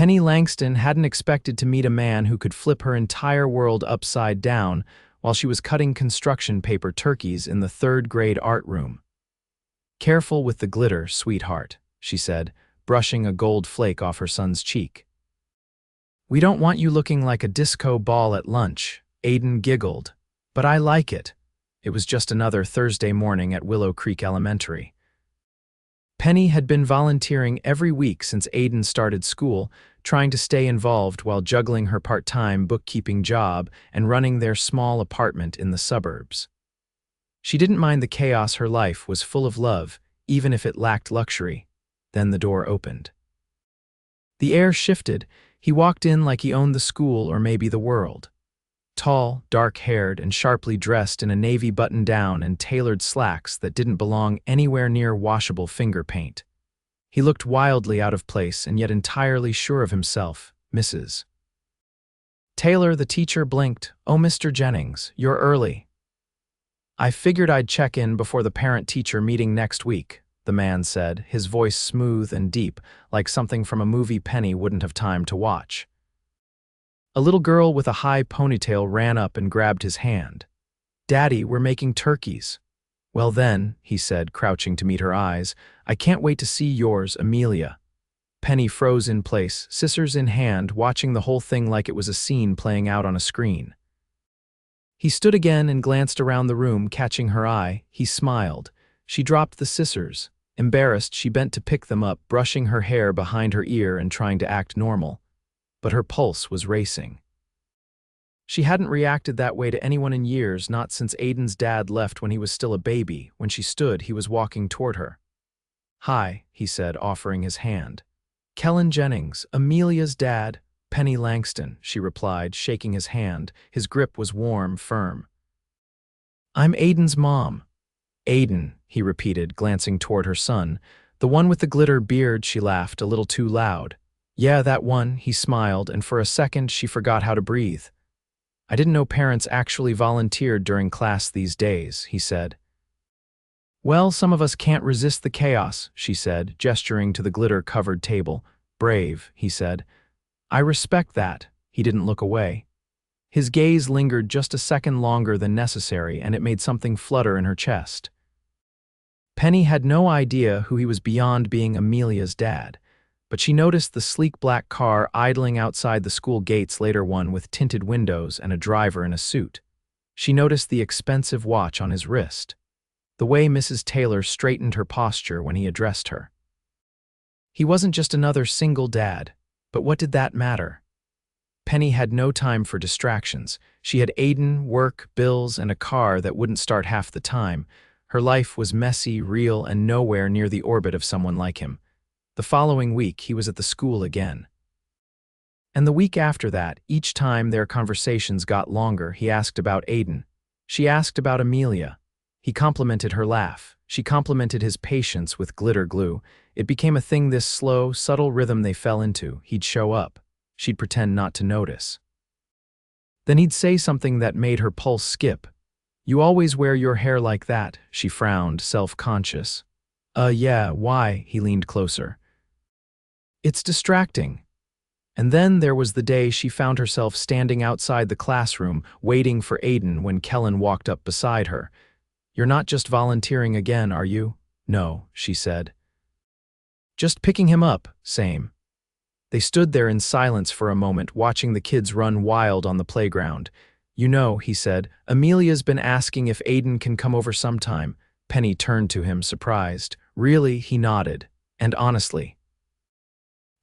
Penny Langston hadn't expected to meet a man who could flip her entire world upside down while she was cutting construction paper turkeys in the third-grade art room. "Careful with the glitter, sweetheart," she said, brushing a gold flake off her son's cheek. "We don't want you looking like a disco ball at lunch," Aiden giggled. "But I like it." It was just another Thursday morning at Willow Creek Elementary. Penny had been volunteering every week since Aiden started school, trying to stay involved while juggling her part-time bookkeeping job and running their small apartment in the suburbs. She didn't mind the chaos. Her life was full of love, even if it lacked luxury. Then the door opened. The air shifted. He walked in like he owned the school or maybe the world. Tall, dark-haired, and sharply dressed in a navy button-down and tailored slacks that didn't belong anywhere near washable finger paint. He looked wildly out of place and yet entirely sure of himself. "Mrs. Taylor," the teacher blinked. "Oh, Mr. Jennings, you're early." "I figured I'd check in before the parent-teacher meeting next week," the man said, his voice smooth and deep, like something from a movie Penny wouldn't have time to watch. A little girl with a high ponytail ran up and grabbed his hand. "Daddy, we're making turkeys." "Well then," he said, crouching to meet her eyes, "I can't wait to see yours, Amelia." Penny froze in place, scissors in hand, watching the whole thing like it was a scene playing out on a screen. He stood again and glanced around the room, catching her eye. He smiled. She dropped the scissors. Embarrassed, she bent to pick them up, brushing her hair behind her ear and trying to act normal. But her pulse was racing. She hadn't reacted that way to anyone in years, not since Aiden's dad left when he was still a baby. When she stood, he was walking toward her. "Hi," he said, offering his hand. "Kellan Jennings, Amelia's dad." "Penny Langston," she replied, shaking his hand. His grip was warm, firm. "I'm Aiden's mom." "Aiden," he repeated, glancing toward her son. "The one with the glitter beard," she laughed, a little too loud. "Yeah, that one," he smiled, and for a second she forgot how to breathe. "I didn't know parents actually volunteered during class these days," he said. "Well, some of us can't resist the chaos," she said, gesturing to the glitter-covered table. "Brave," he said. "I respect that." He didn't look away. His gaze lingered just a second longer than necessary, and it made something flutter in her chest. Penny had no idea who he was beyond being Amelia's dad. But she noticed the sleek black car idling outside the school gates later, one with tinted windows and a driver in a suit. She noticed the expensive watch on his wrist. The way Mrs. Taylor straightened her posture when he addressed her. He wasn't just another single dad, but what did that matter? Penny had no time for distractions. She had Aiden, work, bills, and a car that wouldn't start half the time. Her life was messy, real, and nowhere near the orbit of someone like him. The following week, he was at the school again. And the week after that, each time their conversations got longer, he asked about Aiden. She asked about Amelia. He complimented her laugh. She complimented his patience with glitter glue. It became a thing, this slow, subtle rhythm they fell into. He'd show up. She'd pretend not to notice. Then he'd say something that made her pulse skip. "You always wear your hair like that," she frowned, self-conscious. Yeah, why?" He leaned closer. "It's distracting." And then there was the day she found herself standing outside the classroom, waiting for Aiden when Kellan walked up beside her. "You're not just volunteering again, are you?" "No," she said. "Just picking him up, same." They stood there in silence for a moment, watching the kids run wild on the playground. "You know," he said, "Amelia's been asking if Aiden can come over sometime." Penny turned to him, surprised. "Really?" He nodded. "And honestly,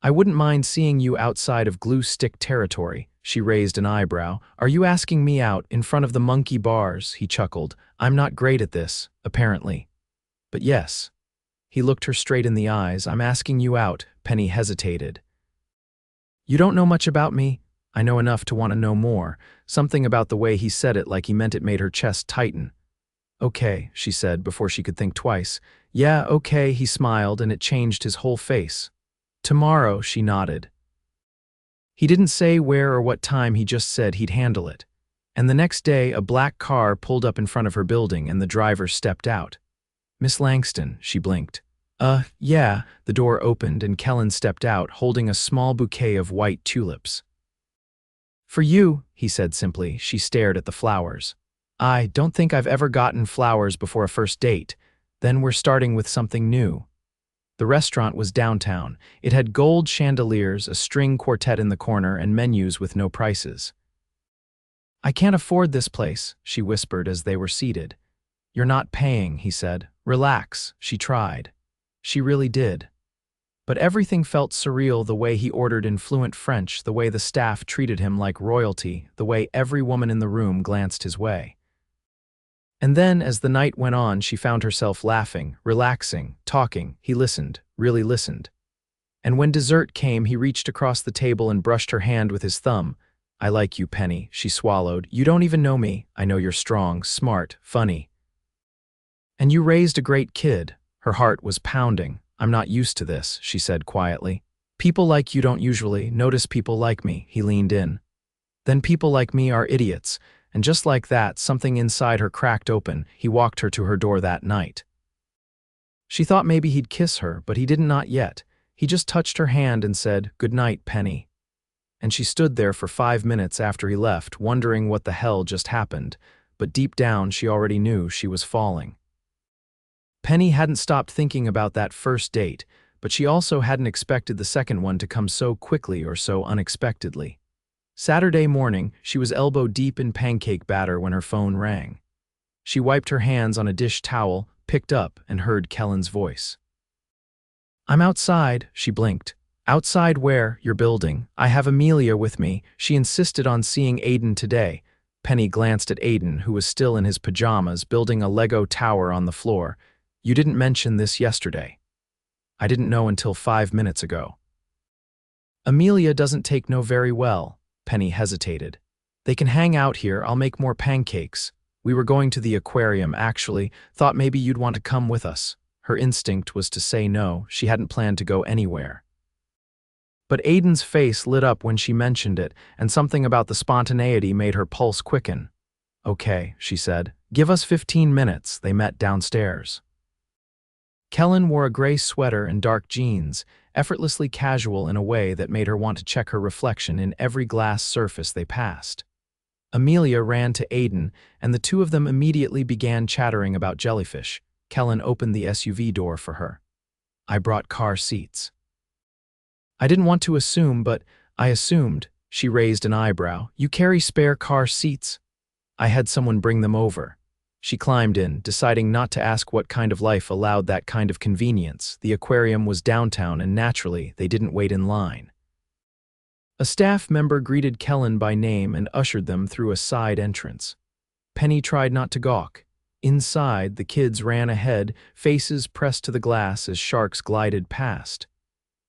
I wouldn't mind seeing you outside of glue stick territory." She raised an eyebrow. "Are you asking me out in front of the monkey bars?" He chuckled. "I'm not great at this, apparently." "But yes." He looked her straight in the eyes. "I'm asking you out." Penny hesitated. "You don't know much about me?" "I know enough to want to know more." Something about the way he said it, like he meant it, made her chest tighten. "Okay," she said before she could think twice. "Yeah, okay," he smiled, and it changed his whole face. "Tomorrow," she nodded. He didn't say where or what time, he just said he'd handle it. And the next day, a black car pulled up in front of her building and the driver stepped out. "Miss Langston," she blinked. Yeah." The door opened and Kellan stepped out, holding a small bouquet of white tulips. "For you," he said simply. She stared at the flowers. "I don't think I've ever gotten flowers before a first date. Then we're starting with something new." The restaurant was downtown. It had gold chandeliers, a string quartet in the corner, and menus with no prices. "I can't afford this place," she whispered as they were seated. "You're not paying," he said. "Relax." She tried. She really did. But everything felt surreal, the way he ordered in fluent French, the way the staff treated him like royalty, the way every woman in the room glanced his way. And then, as the night went on, she found herself laughing, relaxing, talking. He listened, really listened. And when dessert came, he reached across the table and brushed her hand with his thumb. "I like you, Penny," she swallowed. "You don't even know me. I know you're strong, smart, funny. And you raised a great kid." Her heart was pounding. "I'm not used to this," she said quietly. "People like you don't usually notice people like me." He leaned in. "Then people like me are idiots." And just like that, something inside her cracked open. He walked her to her door that night. She thought maybe he'd kiss her, but he didn't, not yet. He just touched her hand and said, "Good night, Penny." And she stood there for 5 minutes after he left, wondering what the hell just happened. But deep down, she already knew she was falling. Penny hadn't stopped thinking about that first date, but she also hadn't expected the second one to come so quickly or so unexpectedly. Saturday morning, she was elbow deep in pancake batter when her phone rang. She wiped her hands on a dish towel, picked up, and heard Kellan's voice. "I'm outside," she blinked. "Outside where? Your building. I have Amelia with me. She insisted on seeing Aiden today." Penny glanced at Aiden, who was still in his pajamas, building a Lego tower on the floor. "You didn't mention this yesterday." "I didn't know until 5 minutes ago." "Amelia doesn't take no very well." Penny hesitated. "They can hang out here. I'll make more pancakes. We were going to the aquarium, actually. Thought maybe you'd want to come with us." Her instinct was to say no. She hadn't planned to go anywhere. But Aiden's face lit up when she mentioned it, and something about the spontaneity made her pulse quicken. "Okay," she said. "Give us 15 minutes." They met downstairs. Kellan wore a gray sweater and dark jeans, effortlessly casual in a way that made her want to check her reflection in every glass surface they passed. Amelia ran to Aiden, and the two of them immediately began chattering about jellyfish. Kellan opened the SUV door for her. "I brought car seats." "I didn't want to assume, but I assumed." She raised an eyebrow. "You carry spare car seats?" "I had someone bring them over." She climbed in, deciding not to ask what kind of life allowed that kind of convenience. The aquarium was downtown, and naturally, they didn't wait in line. A staff member greeted Kellan by name and ushered them through a side entrance. Penny tried not to gawk. Inside, the kids ran ahead, faces pressed to the glass as sharks glided past.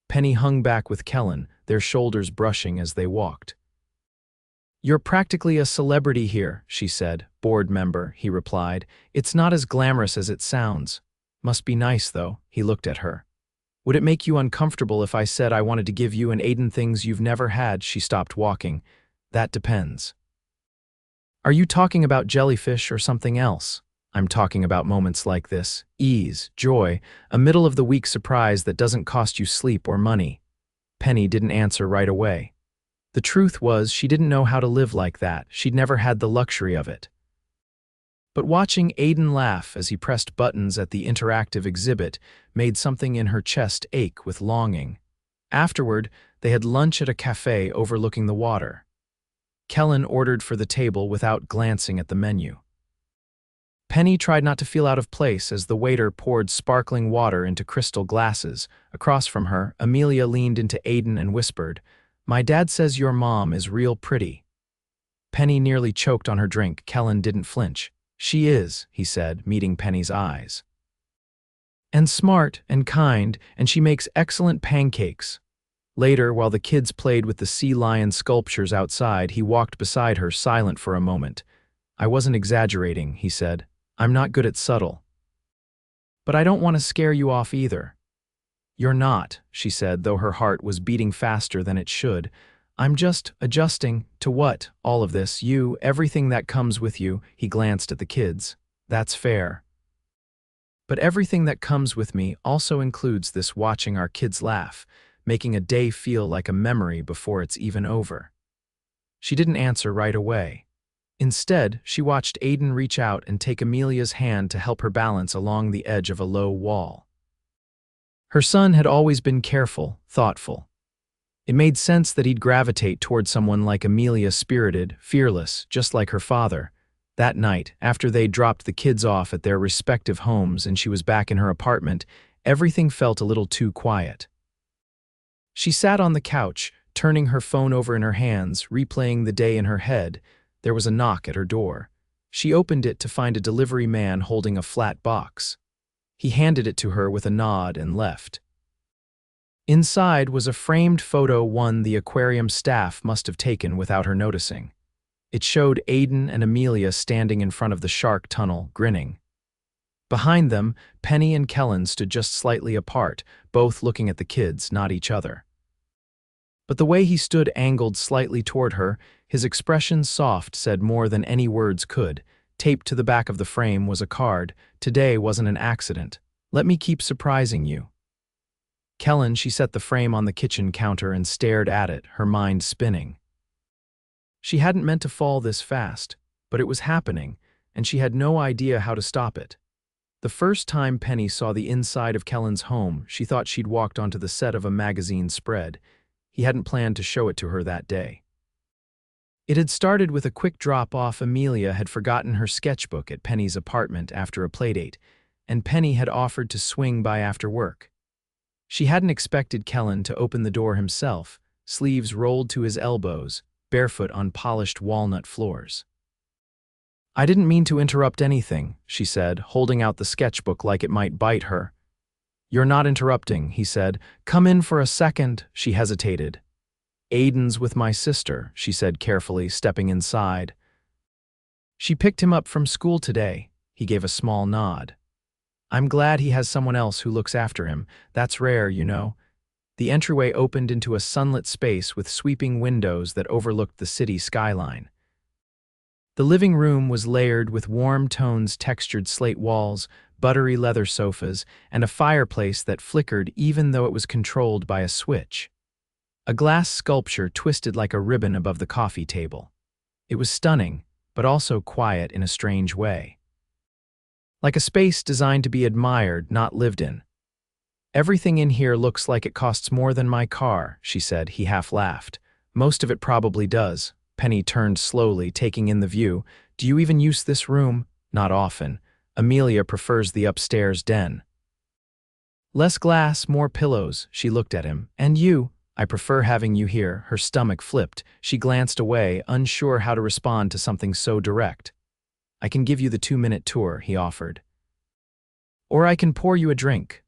Penny hung back with Kellan, their shoulders brushing as they walked. "You're practically a celebrity here," she said. "Board member," he replied. "It's not as glamorous as it sounds." "Must be nice, though." He looked at her. "Would it make you uncomfortable if I said I wanted to give you and Aiden things you've never had?" She stopped walking. "That depends." "Are you talking about jellyfish or something else?" "I'm talking about moments like this. Ease, joy, a middle-of-the-week surprise that doesn't cost you sleep or money." Penny didn't answer right away. The truth was, she didn't know how to live like that. She'd never had the luxury of it. But watching Aiden laugh as he pressed buttons at the interactive exhibit made something in her chest ache with longing. Afterward, they had lunch at a cafe overlooking the water. Kellan ordered for the table without glancing at the menu. Penny tried not to feel out of place as the waiter poured sparkling water into crystal glasses. Across from her, Amelia leaned into Aiden and whispered, "My dad says your mom is real pretty." Penny nearly choked on her drink. Kellan didn't flinch. "She is," he said, meeting Penny's eyes. "And smart and kind, and she makes excellent pancakes." Later, while the kids played with the sea lion sculptures outside, he walked beside her, silent for a moment. "I wasn't exaggerating," he said. "I'm not good at subtle. But I don't want to scare you off either." "You're not," she said, though her heart was beating faster than it should. "I'm just adjusting to what? All of this, you, everything that comes with you." He glanced at the kids. "That's fair." But everything that comes with me also includes this watching our kids laugh, making a day feel like a memory before it's even over. She didn't answer right away. Instead, she watched Aiden reach out and take Amelia's hand to help her balance along the edge of a low wall. Her son had always been careful, thoughtful. It made sense that he'd gravitate toward someone like Amelia, spirited, fearless, just like her father. That night, after they'd dropped the kids off at their respective homes and she was back in her apartment, everything felt a little too quiet. She sat on the couch, turning her phone over in her hands, replaying the day in her head. There was a knock at her door. She opened it to find a delivery man holding a flat box. He handed it to her with a nod and left. Inside was a framed photo one the aquarium staff must have taken without her noticing. It showed Aiden and Amelia standing in front of the shark tunnel, grinning. Behind them, Penny and Kellan stood just slightly apart, both looking at the kids, not each other. But the way he stood angled slightly toward her, his expression soft, said more than any words could. Taped to the back of the frame was a card. "Today wasn't an accident. Let me keep surprising you." Kellan, she set the frame on the kitchen counter and stared at it, her mind spinning. She hadn't meant to fall this fast, but it was happening, and she had no idea how to stop it. The first time Penny saw the inside of Kellan's home, she thought she'd walked onto the set of a magazine spread. He hadn't planned to show it to her that day. It had started with a quick drop-off. Amelia had forgotten her sketchbook at Penny's apartment after a playdate, and Penny had offered to swing by after work. She hadn't expected Kellan to open the door himself, sleeves rolled to his elbows, barefoot on polished walnut floors. "I didn't mean to interrupt anything," she said, holding out the sketchbook like it might bite her. "You're not interrupting," he said. "Come in for a second." She hesitated. "Aiden's with my sister," she said carefully, stepping inside. "She picked him up from school today." He gave a small nod. "I'm glad he has someone else who looks after him. That's rare, you know." The entryway opened into a sunlit space with sweeping windows that overlooked the city skyline. The living room was layered with warm tones, textured slate walls, buttery leather sofas, and a fireplace that flickered even though it was controlled by a switch. A glass sculpture twisted like a ribbon above the coffee table. It was stunning, but also quiet in a strange way. Like a space designed to be admired, not lived in. "Everything in here looks like it costs more than my car," she said. He half laughed. "Most of it probably does." Penny turned slowly, taking in the view. "Do you even use this room?" "Not often. Amelia prefers the upstairs den." "Less glass, more pillows." She looked at him. "And you?" "I prefer having you here." Her stomach flipped. She glanced away, unsure how to respond to something so direct. "I can give you the 2-minute tour," he offered. "Or I can pour you a drink."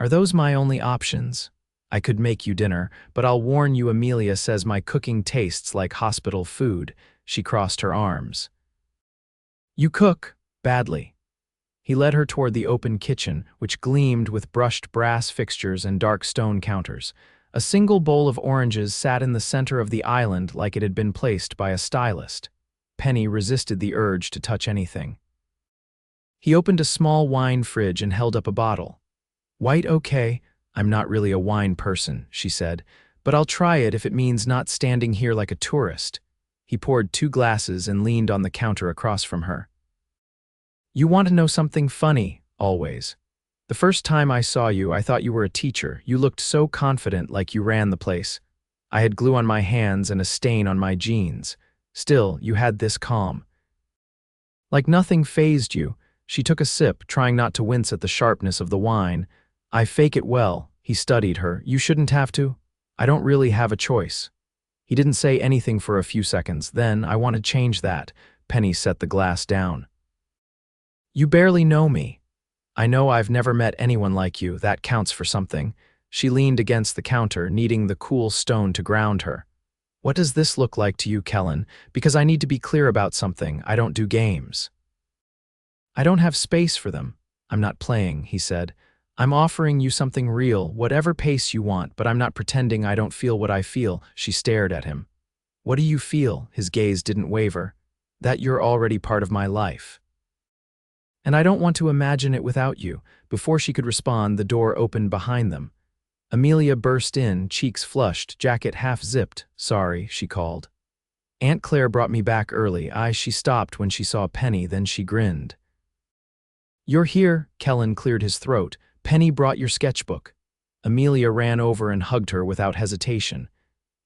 "Are those my only options?" "I could make you dinner, but I'll warn you, Amelia says my cooking tastes like hospital food." She crossed her arms. "You cook badly." He led her toward the open kitchen, which gleamed with brushed brass fixtures and dark stone counters. A single bowl of oranges sat in the center of the island like it had been placed by a stylist. Penny resisted the urge to touch anything. He opened a small wine fridge and held up a bottle. "White okay? I'm not really a wine person," she said, "but I'll try it if it means not standing here like a tourist." He poured 2 glasses and leaned on the counter across from her. "You want to know something funny?" "Always. The first time I saw you, I thought you were a teacher. You looked so confident, like you ran the place. I had glue on my hands and a stain on my jeans. Still, you had this calm. Like nothing fazed you." She took a sip, trying not to wince at the sharpness of the wine. "I fake it well." He studied her. "You shouldn't have to." "I don't really have a choice." He didn't say anything for a few seconds. Then, "I want to change that." Penny set the glass down. "You barely know me." "I know I've never met anyone like you. That counts for something." She leaned against the counter, needing the cool stone to ground her. "What does this look like to you, Kellan? Because I need to be clear about something. I don't do games." "I don't have space for them." "I'm not playing," he said. "I'm offering you something real, whatever pace you want, but I'm not pretending I don't feel what I feel." She stared at him. "What do you feel?" His gaze didn't waver. "That you're already part of my life." And I don't want to imagine it without you. Before she could respond, the door opened behind them. Amelia burst in, cheeks flushed, jacket half-zipped. "Sorry," she called. "Aunt Claire brought me back early." She stopped when she saw Penny, then she grinned. "You're here," Kellan cleared his throat. "Penny brought your sketchbook." Amelia ran over and hugged her without hesitation.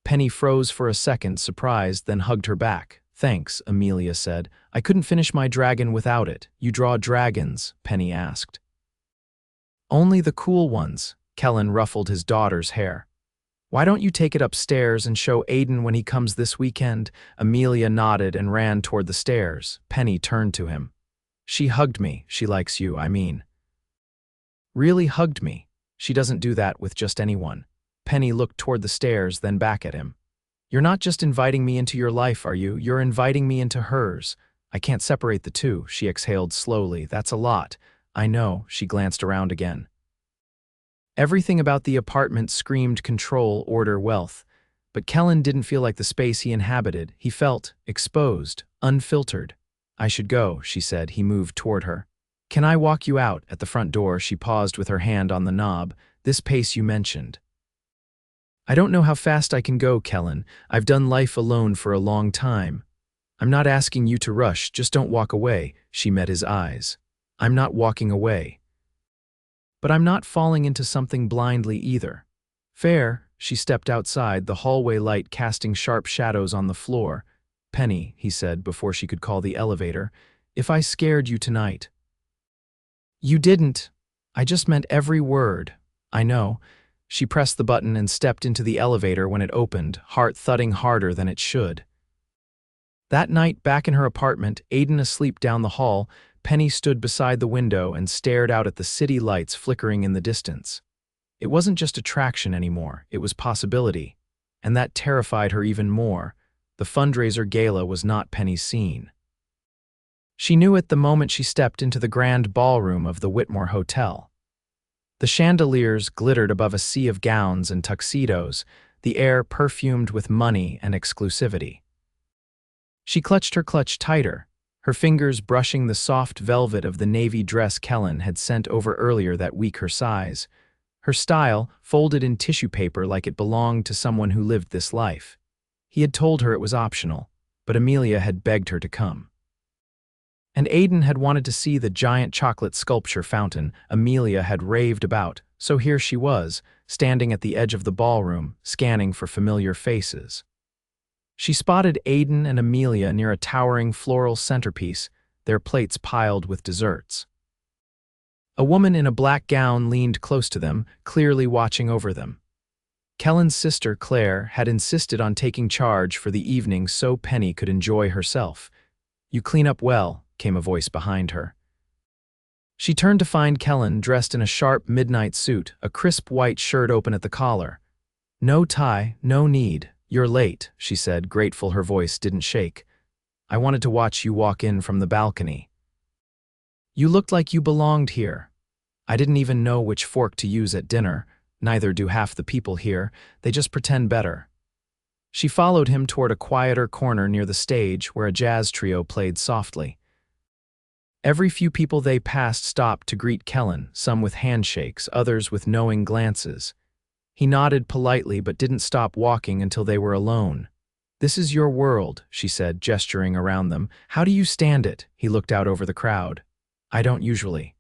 Penny froze for a second, surprised, then hugged her back. "Thanks," Amelia said. "I couldn't finish my dragon without it." "You draw dragons?" Penny asked. "Only the cool ones." Kellan ruffled his daughter's hair. "Why don't you take it upstairs and show Aiden when he comes this weekend?" Amelia nodded and ran toward the stairs. Penny turned to him. "She hugged me. She likes you, I mean." "Really hugged me? She doesn't do that with just anyone." Penny looked toward the stairs, then back at him. "You're not just inviting me into your life, are you? You're inviting me into hers. I can't separate the two." She exhaled slowly. "That's a lot." "I know." She glanced around again. Everything about the apartment screamed control, order, wealth. But Kellan didn't feel like the space he inhabited. He felt exposed, unfiltered. "I should go," she said. He moved toward her. "Can I walk you out?" At the front door, she paused with her hand on the knob. "This pace you mentioned." "I don't know how fast I can go, Kellan. I've done life alone for a long time." "I'm not asking you to rush, just don't walk away." She met his eyes. "I'm not walking away. But I'm not falling into something blindly either." "Fair." She stepped outside, the hallway light casting sharp shadows on the floor. "Penny," he said before she could call the elevator, "if I scared you tonight." "You didn't. I just meant every word." "I know." She pressed the button and stepped into the elevator when it opened, heart thudding harder than it should. That night, back in her apartment, Aiden asleep down the hall, Penny stood beside the window and stared out at the city lights flickering in the distance. It wasn't just attraction anymore, it was possibility. And that terrified her even more. The fundraiser gala was not Penny's scene. She knew it the moment she stepped into the grand ballroom of the Whitmore Hotel. The chandeliers glittered above a sea of gowns and tuxedos, the air perfumed with money and exclusivity. She clutched her clutch tighter, her fingers brushing the soft velvet of the navy dress Kellan had sent over earlier that week. Her size, her style, folded in tissue paper like it belonged to someone who lived this life. He had told her it was optional, but Amelia had begged her to come. And Aiden had wanted to see the giant chocolate sculpture fountain Amelia had raved about, so here she was, standing at the edge of the ballroom, scanning for familiar faces. She spotted Aiden and Amelia near a towering floral centerpiece, their plates piled with desserts. A woman in a black gown leaned close to them, clearly watching over them. Kellan's sister, Claire, had insisted on taking charge for the evening so Penny could enjoy herself. "You clean up well," came a voice behind her. She turned to find Kellan dressed in a sharp midnight suit, a crisp white shirt open at the collar. "No tie, no need. You're late," she said, grateful her voice didn't shake. "I wanted to watch you walk in from the balcony. You looked like you belonged here. I didn't even know which fork to use at dinner. Neither do half the people here. They just pretend better." She followed him toward a quieter corner near the stage where a jazz trio played softly. Every few people they passed stopped to greet Kellan, some with handshakes, others with knowing glances. He nodded politely but didn't stop walking until they were alone. "This is your world," she said, gesturing around them. "How do you stand it?" He looked out over the crowd. "I don't usually.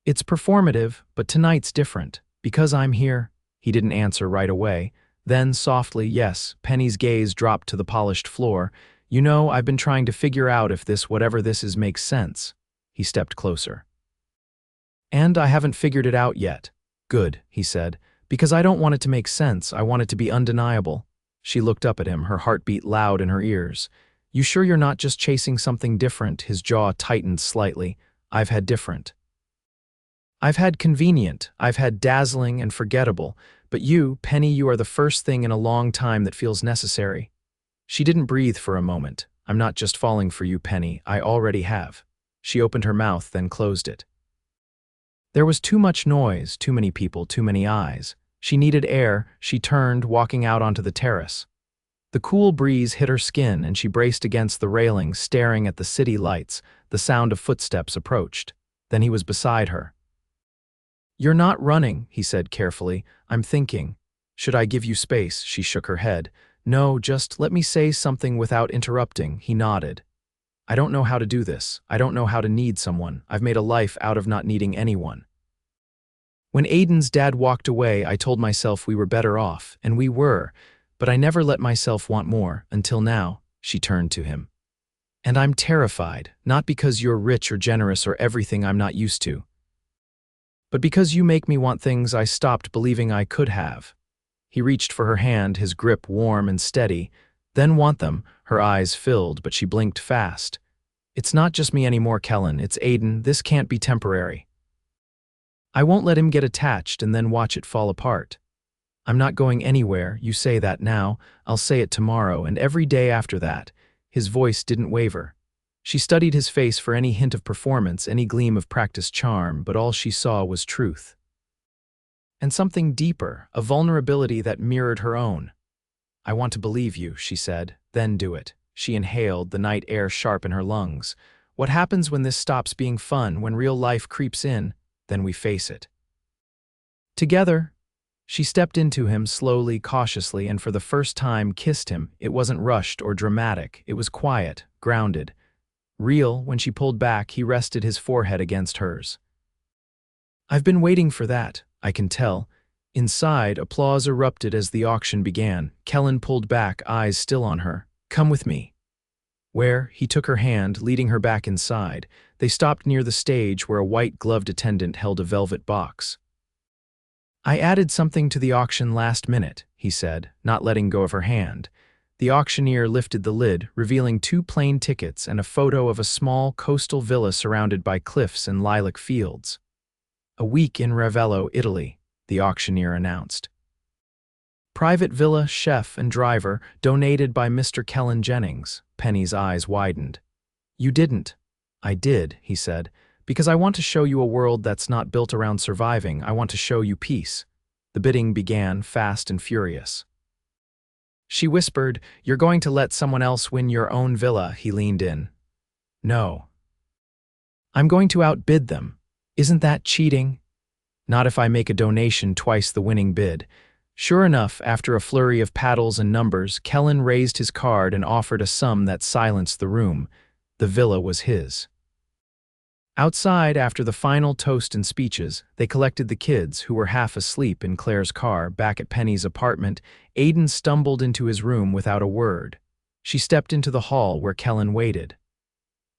It's performative, but tonight's different. Because I'm here." He didn't answer right away. Then, softly, "Yes." Penny's gaze dropped to the polished floor. "You know, I've been trying to figure out if this, whatever this is, makes sense." He stepped closer. "And I haven't figured it out yet." "Good," he said. "Because I don't want it to make sense. I want it to be undeniable." She looked up at him, her heartbeat loud in her ears. "You sure you're not just chasing something different?" His jaw tightened slightly. "I've had different. I've had convenient. I've had dazzling and forgettable. But you, Penny, you are the first thing in a long time that feels necessary." She didn't breathe for a moment. "I'm not just falling for you, Penny. I already have." She opened her mouth, then closed it. There was too much noise, too many people, too many eyes. She needed air. She turned, walking out onto the terrace. The cool breeze hit her skin and she braced against the railing, staring at the city lights. The sound of footsteps approached. Then he was beside her. "You're not running," he said carefully. "I'm thinking. Should I give you space?" She shook her head. "No, just let me say something without interrupting." He nodded. "I don't know how to do this. I don't know how to need someone. I've made a life out of not needing anyone." When Aiden's dad walked away, I told myself we were better off, and we were, but I never let myself want more, until now. She turned to him. "And I'm terrified, not because you're rich or generous or everything I'm not used to, but because you make me want things I stopped believing I could have." He reached for her hand, his grip warm and steady. "Then want them." Her eyes filled, but she blinked fast. "It's not just me anymore, Kellan. It's Aiden. This can't be temporary. I won't let him get attached and then watch it fall apart. I'm not going anywhere. You say that now. I'll say it tomorrow and every day after that." His voice didn't waver. She studied his face for any hint of performance, any gleam of practiced charm, but all she saw was truth. And something deeper, a vulnerability that mirrored her own. "I want to believe you," she said. "Then do it." She inhaled, the night air sharp in her lungs. "What happens when this stops being fun, when real life creeps in? Then we face it. Together." She stepped into him slowly, cautiously, and for the first time kissed him. It wasn't rushed or dramatic. It was quiet, grounded. Real. When she pulled back, he rested his forehead against hers. "I've been waiting for that, I can tell." Inside, applause erupted as the auction began. Kellan pulled back, eyes still on her. "Come with me." "Where?" He took her hand, leading her back inside. They stopped near the stage where a white-gloved attendant held a velvet box. "I added something to the auction last minute," he said, not letting go of her hand. The auctioneer lifted the lid, revealing 2 plain tickets and a photo of a small coastal villa surrounded by cliffs and lilac fields. "A week in Ravello, Italy," the auctioneer announced. "Private villa, chef and driver, donated by Mr. Kellan Jennings." Penny's eyes widened. "You didn't." "I did," he said, "because I want to show you a world that's not built around surviving. I want to show you peace." The bidding began, fast and furious. She whispered, "You're going to let someone else win your own villa?" He leaned in. "No. I'm going to outbid them. Isn't that cheating?" "Not if I make a donation twice the winning bid." Sure enough, after a flurry of paddles and numbers, Kellan raised his card and offered a sum that silenced the room. The villa was his. Outside, after the final toast and speeches, they collected the kids, who were half asleep in Claire's car. Back at Penny's apartment, Aiden stumbled into his room without a word. She stepped into the hall where Kellan waited.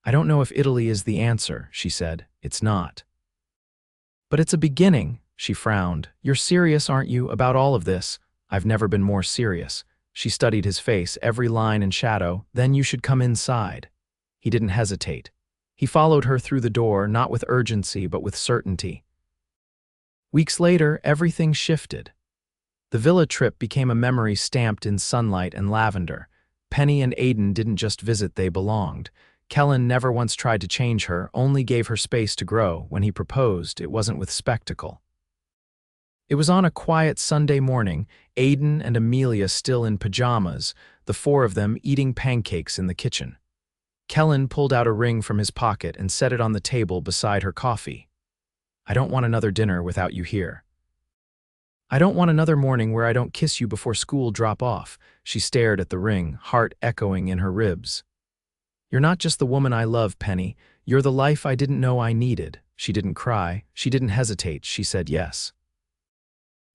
"I don't know if Italy is the answer," she said. "It's not. But it's a beginning." She frowned. "You're serious, aren't you, about all of this?" "I've never been more serious." She studied his face, every line and shadow. "Then you should come inside." He didn't hesitate. He followed her through the door, not with urgency, but with certainty. Weeks later, everything shifted. The villa trip became a memory stamped in sunlight and lavender. Penny and Aiden didn't just visit, they belonged. Kellan never once tried to change her, only gave her space to grow. When he proposed, it wasn't with spectacle. It was on a quiet Sunday morning, Aiden and Amelia still in pajamas, the 4 of them eating pancakes in the kitchen. Kellan pulled out a ring from his pocket and set it on the table beside her coffee. "I don't want another dinner without you here. I don't want another morning where I don't kiss you before school drop off." She stared at the ring, heart echoing in her ribs. "You're not just the woman I love, Penny. You're the life I didn't know I needed." She didn't cry. She didn't hesitate. She said yes.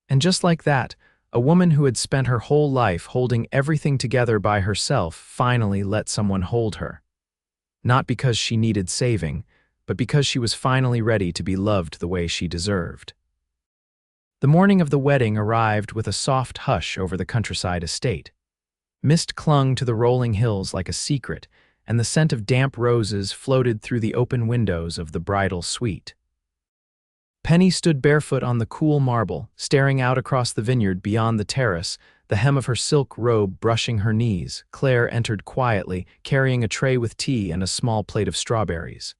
And just like that, a woman who had spent her whole life holding everything together by herself finally let someone hold her. Not because she needed saving, but because she was finally ready to be loved the way she deserved. The morning of the wedding arrived with a soft hush over the countryside estate. Mist clung to the rolling hills like a secret, and the scent of damp roses floated through the open windows of the bridal suite. Penny stood barefoot on the cool marble, staring out across the vineyard beyond the terrace, the hem of her silk robe brushing her knees. Claire entered quietly, carrying a tray with tea and a small plate of strawberries.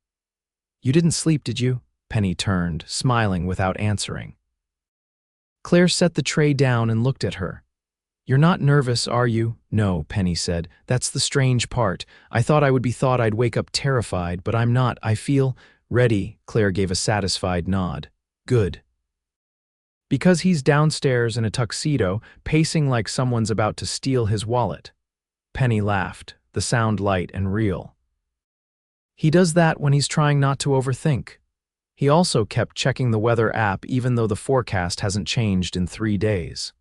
"You didn't sleep, did you?" Penny turned, smiling without answering. Claire set the tray down and looked at her. You're not nervous, are you? No, Penny said. That's the strange part. I thought I'd wake up terrified, but I'm not. I feel ready. Claire gave a satisfied nod. Good. Because he's downstairs in a tuxedo, pacing like someone's about to steal his wallet. Penny laughed, the sound light and real. He does that when he's trying not to overthink. He also kept checking the weather app even though the forecast hasn't changed in 3 days.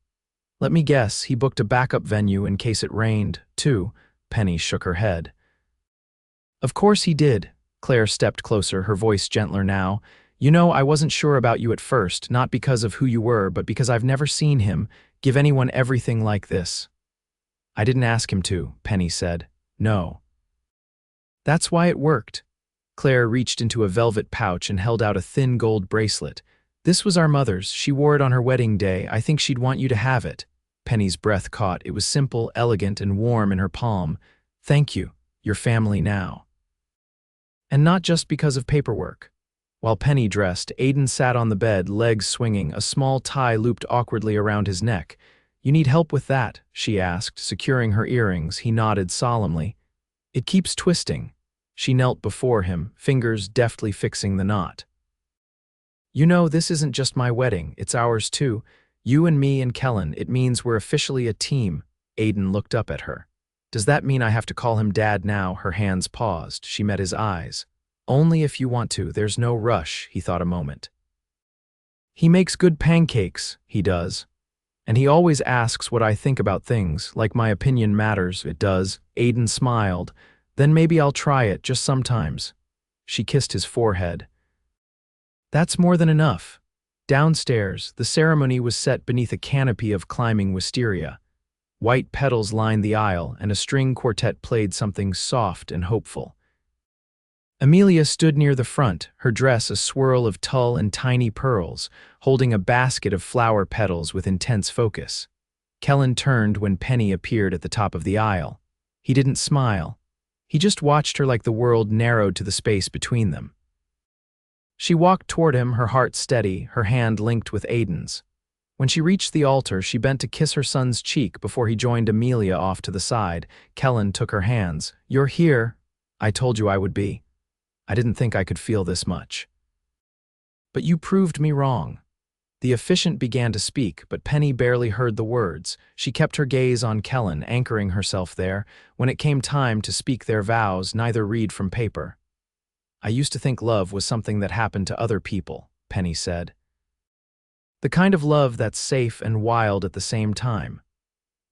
Let me guess, he booked a backup venue in case it rained, too. Penny shook her head. Of course he did. Claire stepped closer, her voice gentler now. You know, I wasn't sure about you at first, not because of who you were, but because I've never seen him give anyone everything like this. I didn't ask him to, Penny said. No. That's why it worked. Claire reached into a velvet pouch and held out a thin gold bracelet. This was our mother's. She wore it on her wedding day. I think she'd want you to have it. Penny's breath caught. It was simple, elegant, and warm in her palm. Thank you. Your family now. And not just because of paperwork. While Penny dressed, Aiden sat on the bed, legs swinging, a small tie looped awkwardly around his neck. You need help with that? She asked, securing her earrings. He nodded solemnly. It keeps twisting. She knelt before him, fingers deftly fixing the knot. You know, this isn't just my wedding, it's ours too. You and me and Kellan, it means we're officially a team. Aiden looked up at her. Does that mean I have to call him Dad now? Her hands paused. She met his eyes. Only if you want to, there's no rush, he thought a moment. He makes good pancakes, he does. And he always asks what I think about things, like my opinion matters, it does. Aiden smiled. Then maybe I'll try it, just sometimes. She kissed his forehead. That's more than enough. Downstairs, the ceremony was set beneath a canopy of climbing wisteria. White petals lined the aisle, and a string quartet played something soft and hopeful. Amelia stood near the front, her dress a swirl of tulle and tiny pearls, holding a basket of flower petals with intense focus. Kellan turned when Penny appeared at the top of the aisle. He didn't smile. He just watched her like the world narrowed to the space between them. She walked toward him, her heart steady, her hand linked with Aiden's. When she reached the altar, she bent to kiss her son's cheek before he joined Amelia off to the side. Kellan took her hands. You're here. I told you I would be. I didn't think I could feel this much. But you proved me wrong. The officiant began to speak, but Penny barely heard the words. She kept her gaze on Kellan, anchoring herself there. When it came time to speak their vows, neither read from paper. I used to think love was something that happened to other people, Penny said. The kind of love that's safe and wild at the same time.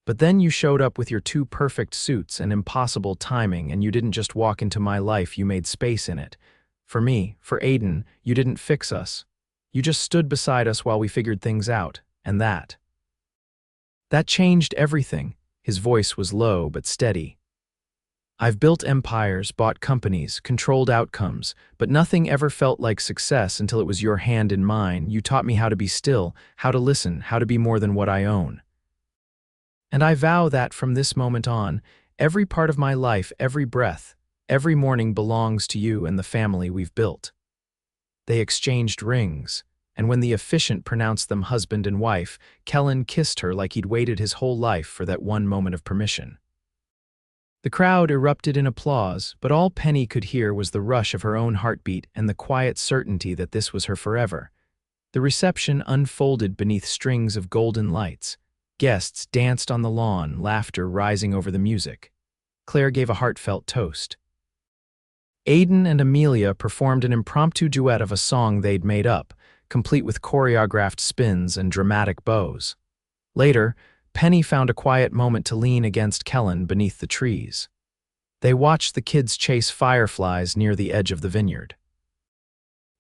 But then you showed up with your 2 perfect suits and impossible timing, and you didn't just walk into my life, you made space in it. For me, for Aiden, you didn't fix us. You just stood beside us while we figured things out, and that changed everything. His voice was low but steady. I've built empires, bought companies, controlled outcomes, but nothing ever felt like success until it was your hand in mine. You taught me how to be still, how to listen, how to be more than what I own. And I vow that from this moment on, every part of my life, every breath, every morning belongs to you and the family we've built. They exchanged rings, and when the officiant pronounced them husband and wife, Kellan kissed her like he'd waited his whole life for that one moment of permission. The crowd erupted in applause, but all Penny could hear was the rush of her own heartbeat and the quiet certainty that this was her forever. The reception unfolded beneath strings of golden lights. Guests danced on the lawn, laughter rising over the music. Claire gave a heartfelt toast. Aiden and Amelia performed an impromptu duet of a song they'd made up, complete with choreographed spins and dramatic bows. Later, Penny found a quiet moment to lean against Kellan beneath the trees. They watched the kids chase fireflies near the edge of the vineyard.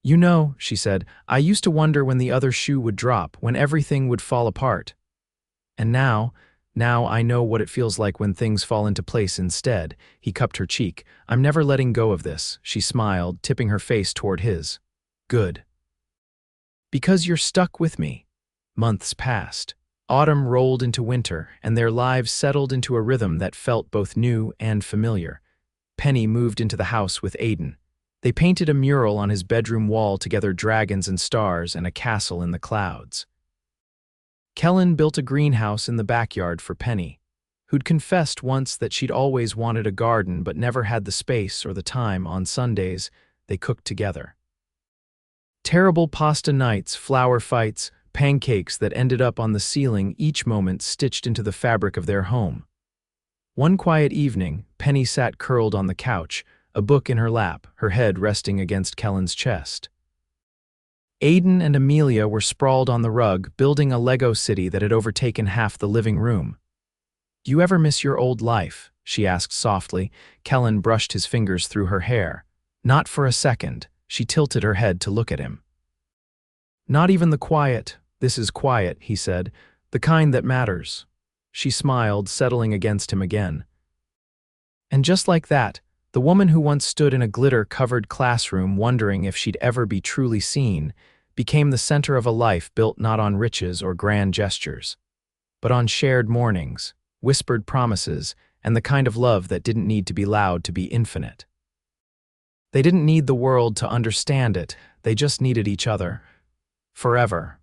You know, she said, I used to wonder when the other shoe would drop, when everything would fall apart. And now I know what it feels like when things fall into place instead. He cupped her cheek. I'm never letting go of this, she smiled, tipping her face toward his. Good. Because you're stuck with me. Months passed. Autumn rolled into winter, and their lives settled into a rhythm that felt both new and familiar. Penny moved into the house with Aiden. They painted a mural on his bedroom wall together, dragons and stars and a castle in the clouds. Kellan built a greenhouse in the backyard for Penny, who'd confessed once that she'd always wanted a garden but never had the space or the time. On Sundays, they cooked together. Terrible pasta nights, flour fights, pancakes that ended up on the ceiling, each moment stitched into the fabric of their home. One quiet evening, Penny sat curled on the couch, a book in her lap, her head resting against Kellan's chest. Aiden and Amelia were sprawled on the rug, building a Lego city that had overtaken half the living room. "Do you ever miss your old life?" she asked softly. Kellan brushed his fingers through her hair. Not for a second. She tilted her head to look at him. "Not even the quiet. This is quiet," he said. "The kind that matters." She smiled, settling against him again. And just like that, the woman who once stood in a glitter-covered classroom wondering if she'd ever be truly seen became the center of a life built not on riches or grand gestures, but on shared mornings, whispered promises, and the kind of love that didn't need to be loud to be infinite. They didn't need the world to understand it, they just needed each other. Forever.